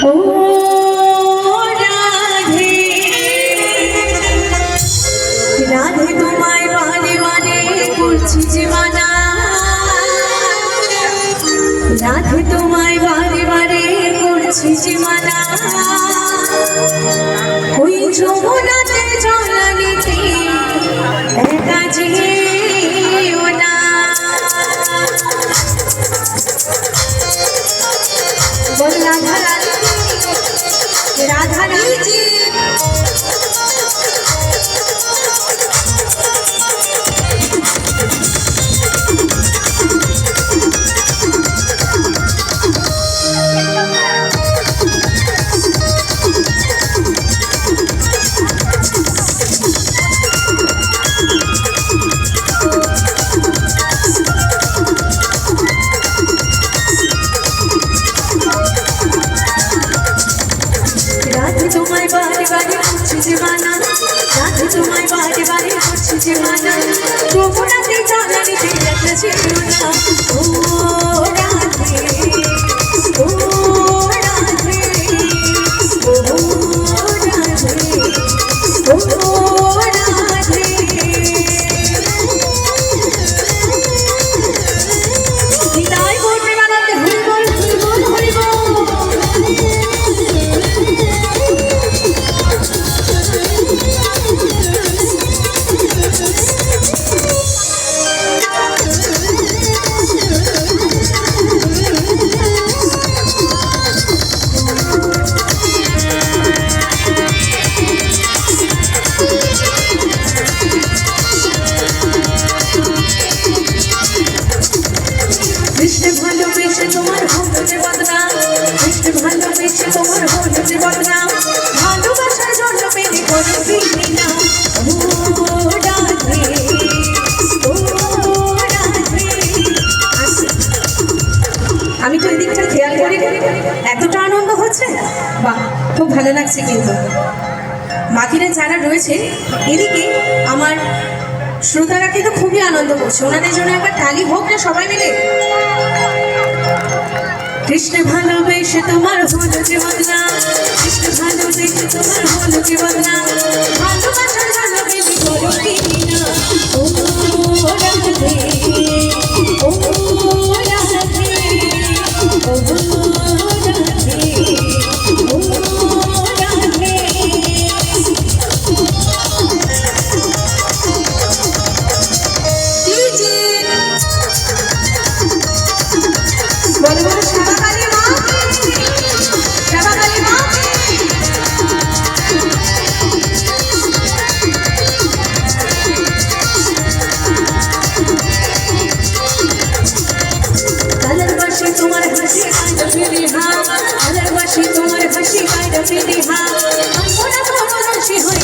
ও রাধে রাধে তোমায় বারে বারে করছি যে মানা, রাধে তোমায় বারে বারে করছি যে মানা, ওই যমুনাতে জলানিতে একা যেও না। বল রাধা রাধা রাধা রাধা তোমায় বারে বারে করছি যে মানা, রাধে তোমায় বারে বারে করছি যে মানা, যমুনাতে জলানিতে একা যেও না। ও রাধে ও রাধে ও রাধে ও রাধে। হৃদয় করবে বানাতে হরি বল হরি বল হরি বল। কৃষ্ণ ভালোবেসে তোমার হলো যে বদনাম, কৃষ্ণ ভালোবেসে তোমার হলো যে বদনাম, ভালোবাসার জন্য পেলে করে ফিরি না। ও রাধে ও রাধে। আমি তো এদিকটা খেয়াল করি, এতটা আনন্দ হচ্ছে, বাহ খুব ভালো লাগছে। কিন্তু বাকিরা যারা রয়েছে এদিকে আমার শ্রোতারা কিন্তু খুবই আনন্দ করছে, ওনাদের জন্য একবার তালি হোক না সবাই মিলে। কৃষ্ণ ভালোবেসে তোমার হলো যে বদনাম, কৃষ্ণ ভালোবেসে তোমার হলো যে বদনাম, ভালোবাসার জন্য বেশি করো ফিরি না। ও রাধে ও রাধে ও রাধে ও রাধে। বলো বলো শ্যামা কালী মা, শ্যামা কালী মা। কালের বাসে তোমার হাসি কাঁদা ফিরি হা, কালের বাসে তোমার হাসি কাঁদা ফিরি হা, আমরা ভালোবাসি হই